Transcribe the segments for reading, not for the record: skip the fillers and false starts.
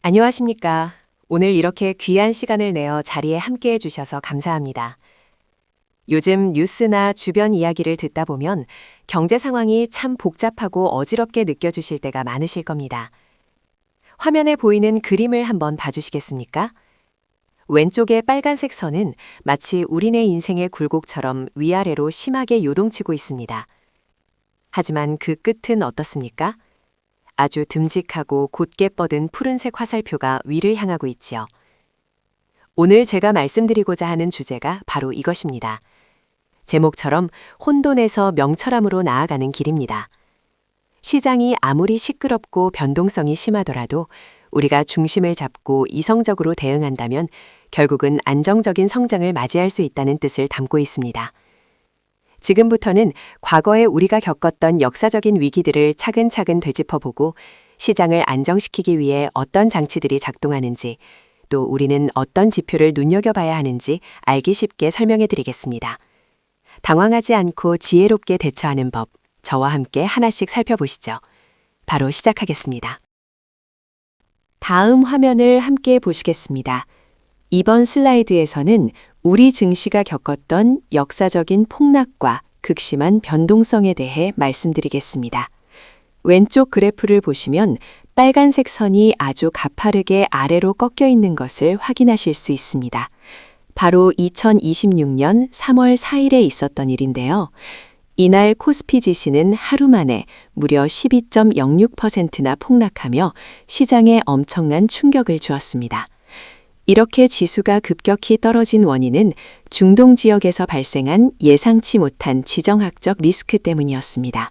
안녕하십니까. 오늘 이렇게 귀한 시간을 내어 자리에 함께 해주셔서 감사합니다. 요즘 뉴스나 주변 이야기를 듣다 보면 경제 상황이 참 복잡하고 어지럽게 느껴지실 때가 많으실 겁니다. 화면에 보이는 그림을 한번 봐주시겠습니까? 왼쪽의 빨간색 선은 마치 우리네 인생의 굴곡처럼 위아래로 심하게 요동치고 있습니다. 하지만 그 끝은 어떻습니까? 아주 듬직하고 곧게 뻗은 푸른색 화살표가 위를 향하고 있지요. 오늘 제가 말씀드리고자 하는 주제가 바로 이것입니다. 제목처럼 혼돈에서 명철함으로 나아가는 길입니다. 시장이 아무리 시끄럽고 변동성이 심하더라도 우리가 중심을 잡고 이성적으로 대응한다면 결국은 안정적인 성장을 맞이할 수 있다는 뜻을 담고 있습니다. 지금부터는 과거에 우리가 겪었던 역사적인 위기들을 차근차근 되짚어보고 시장을 안정시키기 위해 어떤 장치들이 작동하는지, 또 우리는 어떤 지표를 눈여겨봐야 하는지 알기 쉽게 설명해 드리겠습니다. 당황하지 않고 지혜롭게 대처하는 법, 저와 함께 하나씩 살펴보시죠. 바로 시작하겠습니다. 다음 화면을 함께 보시겠습니다. 이번 슬라이드에서는 우리 증시가 겪었던 역사적인 폭락과 극심한 변동성에 대해 말씀드리겠습니다. 왼쪽 그래프를 보시면 빨간색 선이 아주 가파르게 아래로 꺾여 있는 것을 확인하실 수 있습니다. 바로 2026년 3월 4일에 있었던 일인데요. 이날 코스피 지수는 하루 만에 무려 12.06%나 폭락하며 시장에 엄청난 충격을 주었습니다. 이렇게 지수가 급격히 떨어진 원인은 중동 지역에서 발생한 예상치 못한 지정학적 리스크 때문이었습니다.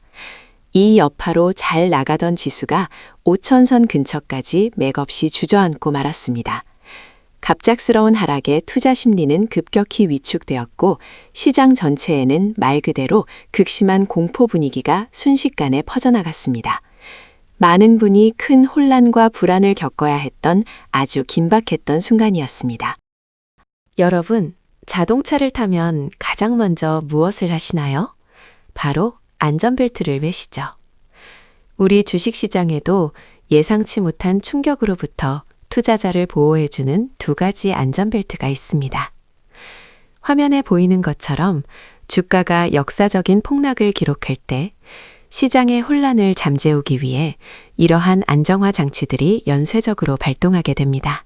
이 여파로 잘 나가던 지수가 5천선 근처까지 맥없이 주저앉고 말았습니다. 갑작스러운 하락에 투자 심리는 급격히 위축되었고 시장 전체에는 말 그대로 극심한 공포 분위기가 순식간에 퍼져나갔습니다. 많은 분이 큰 혼란과 불안을 겪어야 했던 아주 긴박했던 순간이었습니다. 여러분, 자동차를 타면 가장 먼저 무엇을 하시나요? 바로 안전벨트를 매시죠. 우리 주식시장에도 예상치 못한 충격으로부터 투자자를 보호해주는 두 가지 안전벨트가 있습니다. 화면에 보이는 것처럼 주가가 역사적인 폭락을 기록할 때 시장의 혼란을 잠재우기 위해 이러한 안정화 장치들이 연쇄적으로 발동하게 됩니다.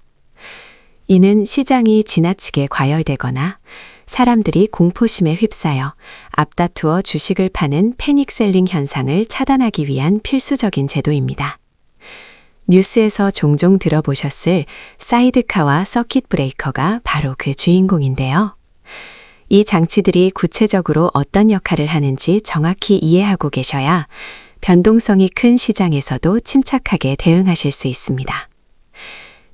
이는 시장이 지나치게 과열되거나 사람들이 공포심에 휩싸여 앞다투어 주식을 파는 패닉셀링 현상을 차단하기 위한 필수적인 제도입니다. 뉴스에서 종종 들어보셨을 사이드카와 서킷 브레이커가 바로 그 주인공인데요. 이 장치들이 구체적으로 어떤 역할을 하는지 정확히 이해하고 계셔야 변동성이 큰 시장에서도 침착하게 대응하실 수 있습니다.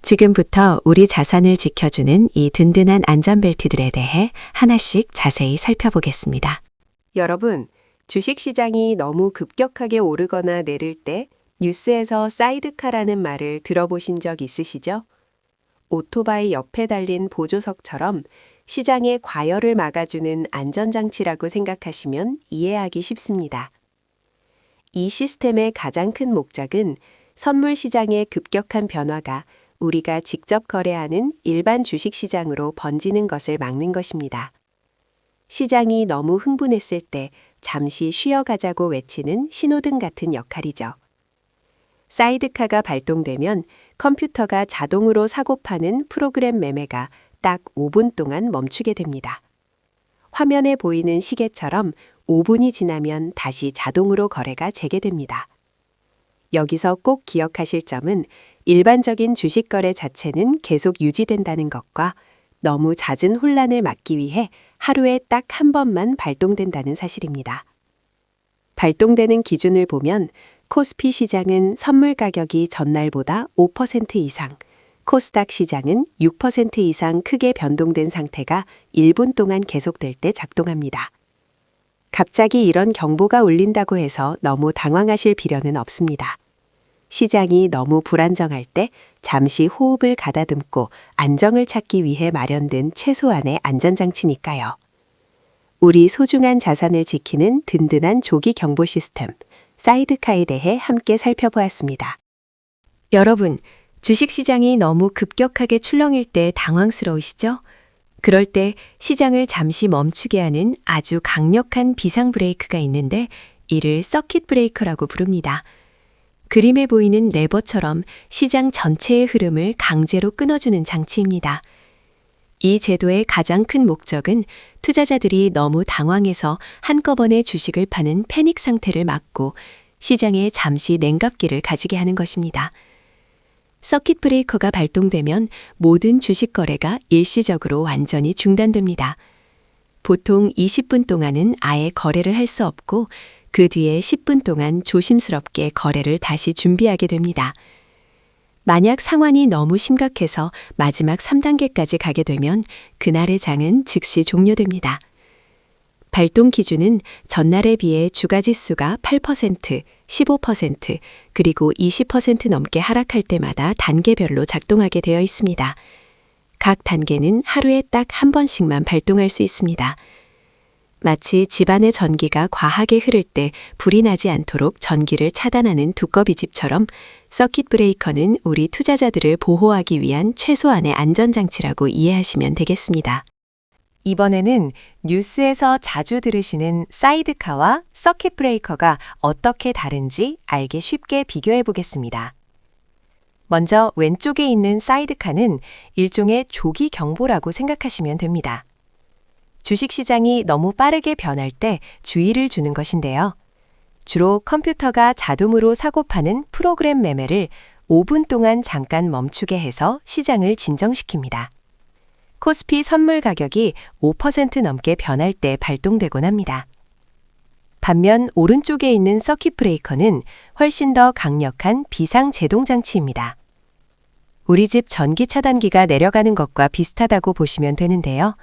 지금부터 우리 자산을 지켜주는 이 든든한 안전벨트들에 대해 하나씩 자세히 살펴보겠습니다. 여러분, 주식시장이 너무 급격하게 오르거나 내릴 때 뉴스에서 사이드카라는 말을 들어보신 적 있으시죠? 오토바이 옆에 달린 보조석처럼 시장의 과열을 막아주는 안전장치라고 생각하시면 이해하기 쉽습니다. 이 시스템의 가장 큰 목적은 선물 시장의 급격한 변화가 우리가 직접 거래하는 일반 주식시장으로 번지는 것을 막는 것입니다. 시장이 너무 흥분했을 때 잠시 쉬어가자고 외치는 신호등 같은 역할이죠. 사이드카가 발동되면 컴퓨터가 자동으로 사고 파는 프로그램 매매가 딱 5분 동안 멈추게 됩니다. 화면에 보이는 시계처럼 5분이 지나면 다시 자동으로 거래가 재개됩니다. 여기서 꼭 기억하실 점은 일반적인 주식 거래 자체는 계속 유지된다는 것과 너무 잦은 혼란을 막기 위해 하루에 딱 한 번만 발동된다는 사실입니다. 발동되는 기준을 보면 코스피 시장은 선물 가격이 전날보다 5% 이상, 코스닥 시장은 6% 이상 크게 변동된 상태가 1분 동안 계속될 때 작동합니다. 갑자기 이런 경보가 울린다고 해서 너무 당황하실 필요는 없습니다. 시장이 너무 불안정할 때 잠시 호흡을 가다듬고 안정을 찾기 위해 마련된 최소한의 안전장치니까요. 우리 소중한 자산을 지키는 든든한 조기 경보 시스템, 사이드카에 대해 함께 살펴보았습니다. 여러분, 주식시장이 너무 급격하게 출렁일 때 당황스러우시죠? 그럴 때 시장을 잠시 멈추게 하는 아주 강력한 비상 브레이크가 있는데 이를 서킷 브레이커라고 부릅니다. 그림에 보이는 레버처럼 시장 전체의 흐름을 강제로 끊어주는 장치입니다. 이 제도의 가장 큰 목적은 투자자들이 너무 당황해서 한꺼번에 주식을 파는 패닉 상태를 막고 시장에 잠시 냉갑기를 가지게 하는 것입니다. 서킷 브레이커가 발동되면 모든 주식 거래가 일시적으로 완전히 중단됩니다. 보통 20분 동안은 아예 거래를 할 수 없고 그 뒤에 10분 동안 조심스럽게 거래를 다시 준비하게 됩니다. 만약 상황이 너무 심각해서 마지막 3단계까지 가게 되면 그날의 장은 즉시 종료됩니다. 발동 기준은 전날에 비해 주가지수가 8%, 15%, 그리고 20% 넘게 하락할 때마다 단계별로 작동하게 되어 있습니다. 각 단계는 하루에 딱 한 번씩만 발동할 수 있습니다. 마치 집안의 전기가 과하게 흐를 때 불이 나지 않도록 전기를 차단하는 두꺼비 집처럼 서킷 브레이커는 우리 투자자들을 보호하기 위한 최소한의 안전장치라고 이해하시면 되겠습니다. 이번에는 뉴스에서 자주 들으시는 사이드카와 서킷 브레이커가 어떻게 다른지 알기 쉽게 비교해 보겠습니다. 먼저 왼쪽에 있는 사이드카는 일종의 조기 경보라고 생각하시면 됩니다. 주식시장이 너무 빠르게 변할 때 주의를 주는 것인데요. 주로 컴퓨터가 자동으로 사고 파는 프로그램 매매를 5분 동안 잠깐 멈추게 해서 시장을 진정시킵니다. 코스피 선물 가격이 5% 넘게 변할 때 발동되곤 합니다. 반면 오른쪽에 있는 서킷 브레이커는 훨씬 더 강력한 비상 제동 장치입니다. 우리 집 전기 차단기가 내려가는 것과 비슷하다고 보시면 되는데요.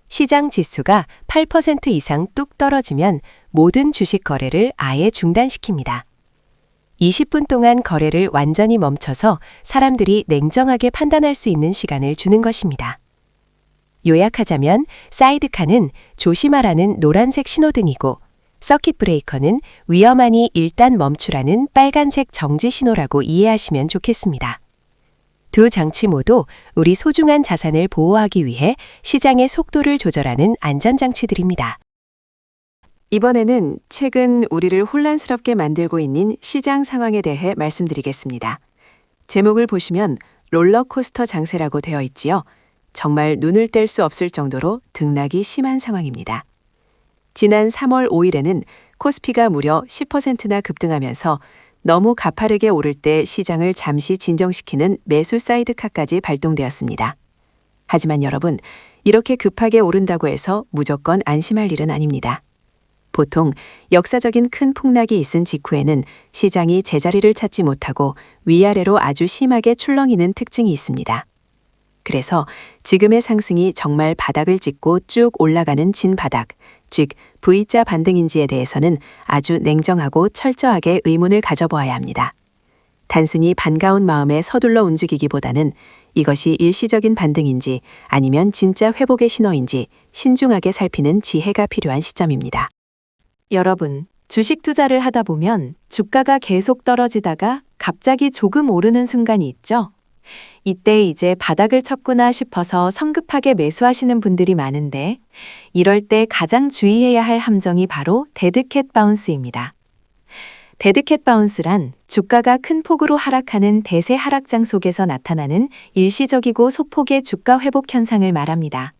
시장 지수가 8% 이상 뚝 떨어지면 모든 주식 거래를 아예 중단시킵니다. 20분 동안 거래를 완전히 멈춰서 사람들이 냉정하게 판단할 수 있는 시간을 주는 것입니다. 요약하자면 사이드카는 조심하라는 노란색 신호등이고 서킷 브레이커는 위험하니 일단 멈추라는 빨간색 정지 신호라고 이해하시면 좋겠습니다. 두 장치 모두 우리 소중한 자산을 보호하기 위해 시장의 속도를 조절하는 안전장치들입니다. 이번에는 최근 우리를 혼란스럽게 만들고 있는 시장 상황에 대해 말씀드리겠습니다. 제목을 보시면 롤러코스터 장세라고 되어 있지요. 정말 눈을 뗄 수 없을 정도로 등락이 심한 상황입니다. 지난 3월 5일에는 코스피가 무려 10%나 급등하면서 너무 가파르게 오를 때 시장을 잠시 진정시키는 매수 사이드카까지 발동되었습니다. 하지만 여러분, 이렇게 급하게 오른다고 해서 무조건 안심할 일은 아닙니다. 보통 역사적인 큰 폭락이 있은 직후에는 시장이 제자리를 찾지 못하고 위아래로 아주 심하게 출렁이는 특징이 있습니다. 그래서 지금의 상승이 정말 바닥을 찍고 쭉 올라가는 진바닥, 즉 V자 반등인지에 대해서는 아주 냉정하고 철저하게 의문을 가져보아야 합니다. 단순히 반가운 마음에 서둘러 움직이기보다는 이것이 일시적인 반등인지 아니면 진짜 회복의 신호인지 신중하게 살피는 지혜가 필요한 시점입니다. 여러분, 주식 투자를 하다 보면 주가가 계속 떨어지다가 갑자기 조금 오르는 순간이 있죠? 이때 이제 바닥을 쳤구나 싶어서 성급하게 매수하시는 분들이 많은데 이럴 때 가장 주의해야 할 함정이 바로 데드캣 바운스입니다. 데드캣 바운스란 주가가 큰 폭으로 하락하는 대세 하락장 속에서 나타나는 일시적이고 소폭의 주가 회복 현상을 말합니다.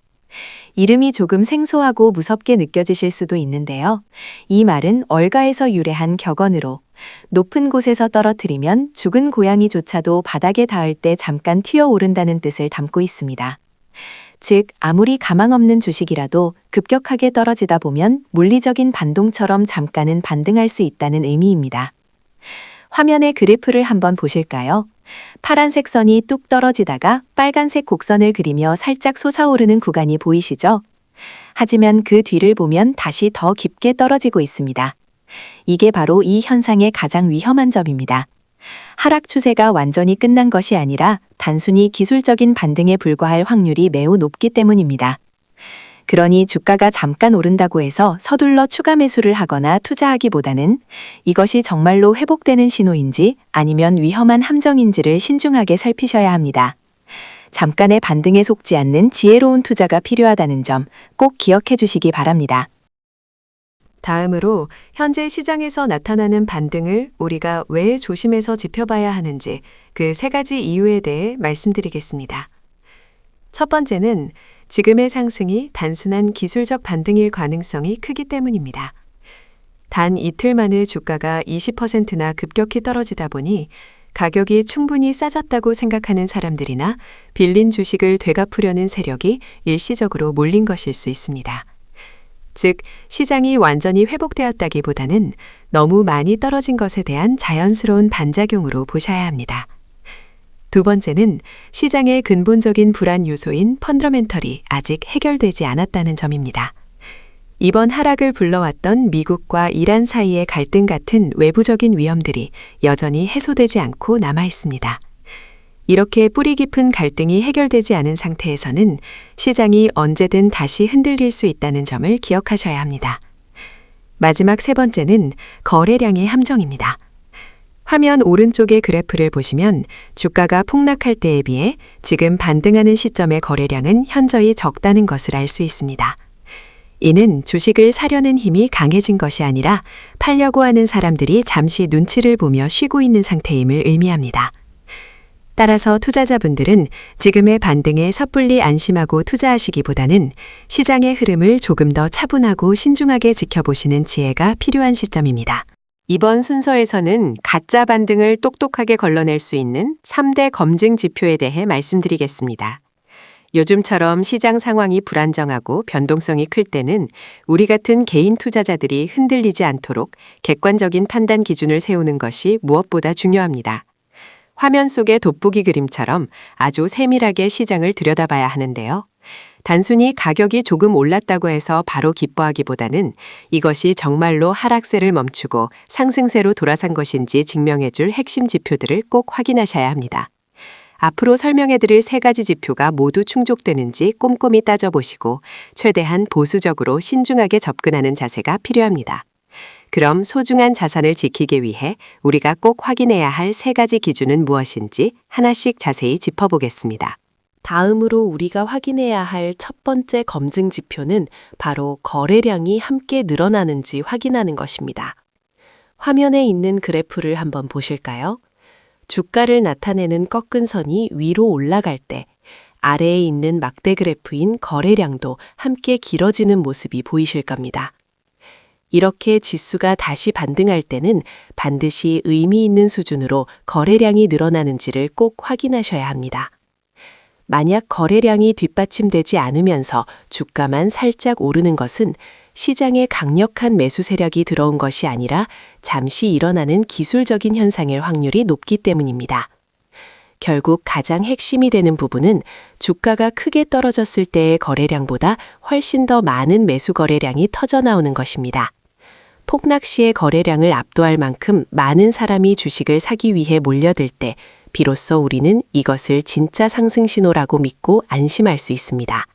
이름이 조금 생소하고 무섭게 느껴지실 수도 있는데요. 이 말은 얼가에서 유래한 격언으로 높은 곳에서 떨어뜨리면 죽은 고양이조차도 바닥에 닿을 때 잠깐 튀어오른다는 뜻을 담고 있습니다. 즉, 아무리 가망 없는 주식이라도 급격하게 떨어지다 보면 물리적인 반동처럼 잠깐은 반등할 수 있다는 의미입니다. 화면의 그래프를 한번 보실까요? 파란색 선이 뚝 떨어지다가 빨간색 곡선을 그리며 살짝 솟아오르는 구간이 보이시죠? 하지만 그 뒤를 보면 다시 더 깊게 떨어지고 있습니다. 이게 바로 이 현상의 가장 위험한 점입니다. 하락 추세가 완전히 끝난 것이 아니라 단순히 기술적인 반등에 불과할 확률이 매우 높기 때문입니다. 그러니 주가가 잠깐 오른다고 해서 서둘러 추가 매수를 하거나 투자하기보다는 이것이 정말로 회복되는 신호인지 아니면 위험한 함정인지를 신중하게 살피셔야 합니다. 잠깐의 반등에 속지 않는 지혜로운 투자가 필요하다는 점 꼭 기억해 주시기 바랍니다. 다음으로 현재 시장에서 나타나는 반등을 우리가 왜 조심해서 지켜봐야 하는지 그 세 가지 이유에 대해 말씀드리겠습니다. 첫 번째는 지금의 상승이 단순한 기술적 반등일 가능성이 크기 때문입니다. 단 이틀 만에 주가가 20%나 급격히 떨어지다 보니 가격이 충분히 싸졌다고 생각하는 사람들이나 빌린 주식을 되갚으려는 세력이 일시적으로 몰린 것일 수 있습니다. 즉, 시장이 완전히 회복되었다기보다는 너무 많이 떨어진 것에 대한 자연스러운 반작용으로 보셔야 합니다. 두 번째는 시장의 근본적인 불안 요소인 펀더멘털이 아직 해결되지 않았다는 점입니다. 이번 하락을 불러왔던 미국과 이란 사이의 갈등 같은 외부적인 위험들이 여전히 해소되지 않고 남아 있습니다. 이렇게 뿌리 깊은 갈등이 해결되지 않은 상태에서는 시장이 언제든 다시 흔들릴 수 있다는 점을 기억하셔야 합니다. 마지막 세 번째는 거래량의 함정입니다. 화면 오른쪽의 그래프를 보시면 주가가 폭락할 때에 비해 지금 반등하는 시점의 거래량은 현저히 적다는 것을 알 수 있습니다. 이는 주식을 사려는 힘이 강해진 것이 아니라 팔려고 하는 사람들이 잠시 눈치를 보며 쉬고 있는 상태임을 의미합니다. 따라서 투자자분들은 지금의 반등에 섣불리 안심하고 투자하시기보다는 시장의 흐름을 조금 더 차분하고 신중하게 지켜보시는 지혜가 필요한 시점입니다. 이번 순서에서는 가짜 반등을 똑똑하게 걸러낼 수 있는 3대 검증 지표에 대해 말씀드리겠습니다. 요즘처럼 시장 상황이 불안정하고 변동성이 클 때는 우리 같은 개인 투자자들이 흔들리지 않도록 객관적인 판단 기준을 세우는 것이 무엇보다 중요합니다. 화면 속의 돋보기 그림처럼 아주 세밀하게 시장을 들여다봐야 하는데요. 단순히 가격이 조금 올랐다고 해서 바로 기뻐하기보다는 이것이 정말로 하락세를 멈추고 상승세로 돌아선 것인지 증명해줄 핵심 지표들을 꼭 확인하셔야 합니다. 앞으로 설명해드릴 세 가지 지표가 모두 충족되는지 꼼꼼히 따져보시고 최대한 보수적으로 신중하게 접근하는 자세가 필요합니다. 그럼 소중한 자산을 지키기 위해 우리가 꼭 확인해야 할 세 가지 기준은 무엇인지 하나씩 자세히 짚어보겠습니다. 다음으로 우리가 확인해야 할 첫 번째 검증 지표는 바로 거래량이 함께 늘어나는지 확인하는 것입니다. 화면에 있는 그래프를 한번 보실까요? 주가를 나타내는 꺾은 선이 위로 올라갈 때 아래에 있는 막대 그래프인 거래량도 함께 길어지는 모습이 보이실 겁니다. 이렇게 지수가 다시 반등할 때는 반드시 의미 있는 수준으로 거래량이 늘어나는지를 꼭 확인하셔야 합니다. 만약 거래량이 뒷받침되지 않으면서 주가만 살짝 오르는 것은 시장에 강력한 매수 세력이 들어온 것이 아니라 잠시 일어나는 기술적인 현상일 확률이 높기 때문입니다. 결국 가장 핵심이 되는 부분은 주가가 크게 떨어졌을 때의 거래량보다 훨씬 더 많은 매수 거래량이 터져나오는 것입니다. 폭락 시의 거래량을 압도할 만큼 많은 사람이 주식을 사기 위해 몰려들 때 비로소 우리는 이것을 진짜 상승 신호라고 믿고 안심할 수 있습니다.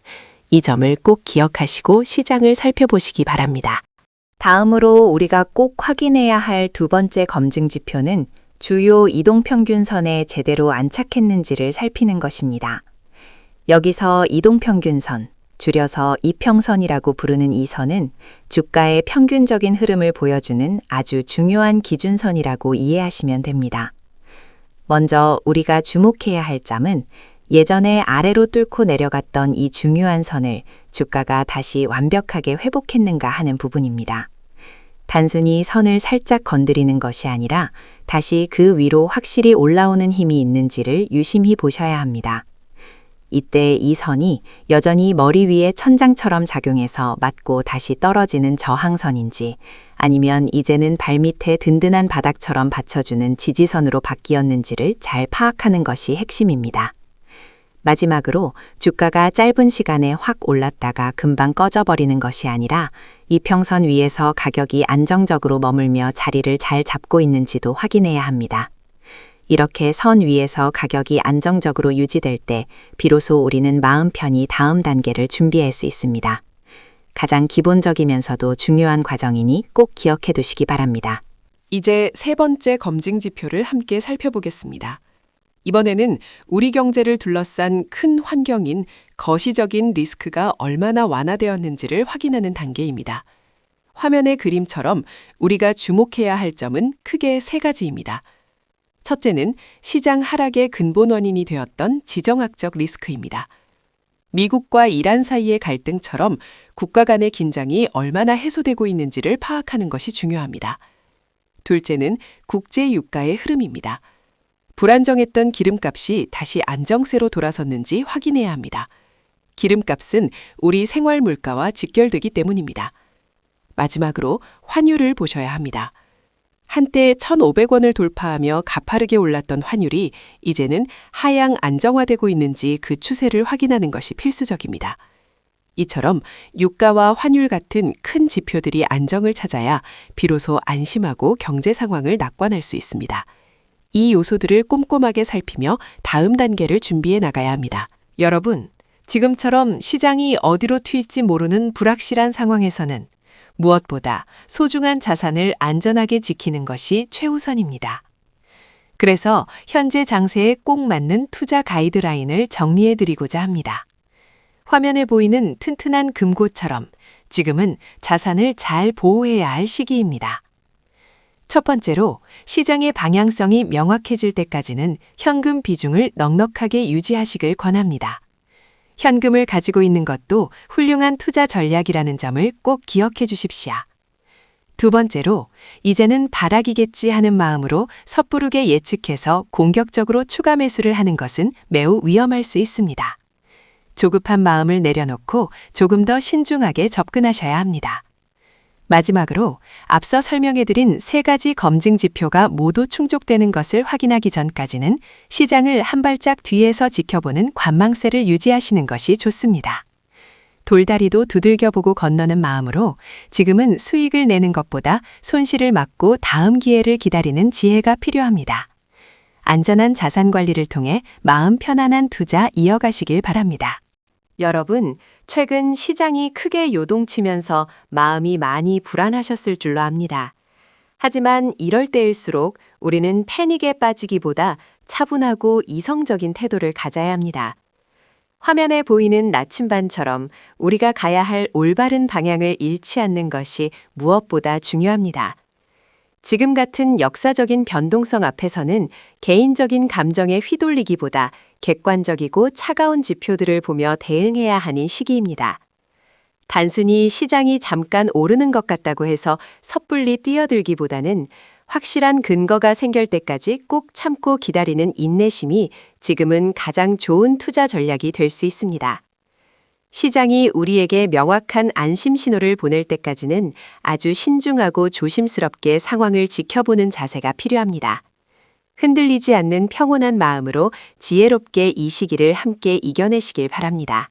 이 점을 꼭 기억하시고 시장을 살펴보시기 바랍니다. 다음으로 우리가 꼭 확인해야 할 두 번째 검증 지표는 주요 이동평균선에 제대로 안착했는지를 살피는 것입니다. 여기서 이동평균선, 줄여서 이평선이라고 부르는 이 선은 주가의 평균적인 흐름을 보여주는 아주 중요한 기준선이라고 이해하시면 됩니다. 먼저 우리가 주목해야 할 점은 예전에 아래로 뚫고 내려갔던 이 중요한 선을 주가가 다시 완벽하게 회복했는가 하는 부분입니다. 단순히 선을 살짝 건드리는 것이 아니라 다시 그 위로 확실히 올라오는 힘이 있는지를 유심히 보셔야 합니다. 이때 이 선이 여전히 머리 위에 천장처럼 작용해서 맞고 다시 떨어지는 저항선인지 아니면 이제는 발밑에 든든한 바닥처럼 받쳐주는 지지선으로 바뀌었는지를 잘 파악하는 것이 핵심입니다. 마지막으로 주가가 짧은 시간에 확 올랐다가 금방 꺼져버리는 것이 아니라 이평선 위에서 가격이 안정적으로 머물며 자리를 잘 잡고 있는지도 확인해야 합니다. 이렇게 선 위에서 가격이 안정적으로 유지될 때 비로소 우리는 마음 편히 다음 단계를 준비할 수 있습니다. 가장 기본적이면서도 중요한 과정이니 꼭 기억해 두시기 바랍니다. 이제 세 번째 검증 지표를 함께 살펴보겠습니다. 이번에는 우리 경제를 둘러싼 큰 환경인 거시적인 리스크가 얼마나 완화되었는지를 확인하는 단계입니다. 화면의 그림처럼 우리가 주목해야 할 점은 크게 세 가지입니다. 첫째는 시장 하락의 근본 원인이 되었던 지정학적 리스크입니다. 미국과 이란 사이의 갈등처럼 국가 간의 긴장이 얼마나 해소되고 있는지를 파악하는 것이 중요합니다. 둘째는 국제 유가의 흐름입니다. 불안정했던 기름값이 다시 안정세로 돌아섰는지 확인해야 합니다. 기름값은 우리 생활 물가와 직결되기 때문입니다. 마지막으로 환율을 보셔야 합니다. 한때 1,500원을 돌파하며 가파르게 올랐던 환율이 이제는 하향 안정화되고 있는지 그 추세를 확인하는 것이 필수적입니다. 이처럼 유가와 환율 같은 큰 지표들이 안정을 찾아야 비로소 안심하고 경제 상황을 낙관할 수 있습니다. 이 요소들을 꼼꼼하게 살피며 다음 단계를 준비해 나가야 합니다. 여러분, 지금처럼 시장이 어디로 튈지 모르는 불확실한 상황에서는 무엇보다 소중한 자산을 안전하게 지키는 것이 최우선입니다. 그래서 현재 장세에 꼭 맞는 투자 가이드라인을 정리해 드리고자 합니다. 화면에 보이는 튼튼한 금고처럼 지금은 자산을 잘 보호해야 할 시기입니다. 첫 번째로 시장의 방향성이 명확해질 때까지는 현금 비중을 넉넉하게 유지하시길 권합니다. 현금을 가지고 있는 것도 훌륭한 투자 전략이라는 점을 꼭 기억해 주십시오. 두 번째로 이제는 바락이겠지 하는 마음으로 섣부르게 예측해서 공격적으로 추가 매수를 하는 것은 매우 위험할 수 있습니다. 조급한 마음을 내려놓고 조금 더 신중하게 접근하셔야 합니다. 마지막으로 앞서 설명해드린 세 가지 검증 지표가 모두 충족되는 것을 확인하기 전까지는 시장을 한 발짝 뒤에서 지켜보는 관망세를 유지하시는 것이 좋습니다. 돌다리도 두들겨보고 건너는 마음으로 지금은 수익을 내는 것보다 손실을 막고 다음 기회를 기다리는 지혜가 필요합니다. 안전한 자산 관리를 통해 마음 편안한 투자 이어가시길 바랍니다. 여러분, 최근 시장이 크게 요동치면서 마음이 많이 불안하셨을 줄로 압니다. 하지만 이럴 때일수록 우리는 패닉에 빠지기보다 차분하고 이성적인 태도를 가져야 합니다. 화면에 보이는 나침반처럼 우리가 가야 할 올바른 방향을 잃지 않는 것이 무엇보다 중요합니다. 지금 같은 역사적인 변동성 앞에서는 개인적인 감정에 휘둘리기보다 객관적이고 차가운 지표들을 보며 대응해야 하는 시기입니다. 단순히 시장이 잠깐 오르는 것 같다고 해서 섣불리 뛰어들기보다는 확실한 근거가 생길 때까지 꼭 참고 기다리는 인내심이 지금은 가장 좋은 투자 전략이 될 수 있습니다. 시장이 우리에게 명확한 안심 신호를 보낼 때까지는 아주 신중하고 조심스럽게 상황을 지켜보는 자세가 필요합니다. 흔들리지 않는 평온한 마음으로 지혜롭게 이 시기를 함께 이겨내시길 바랍니다.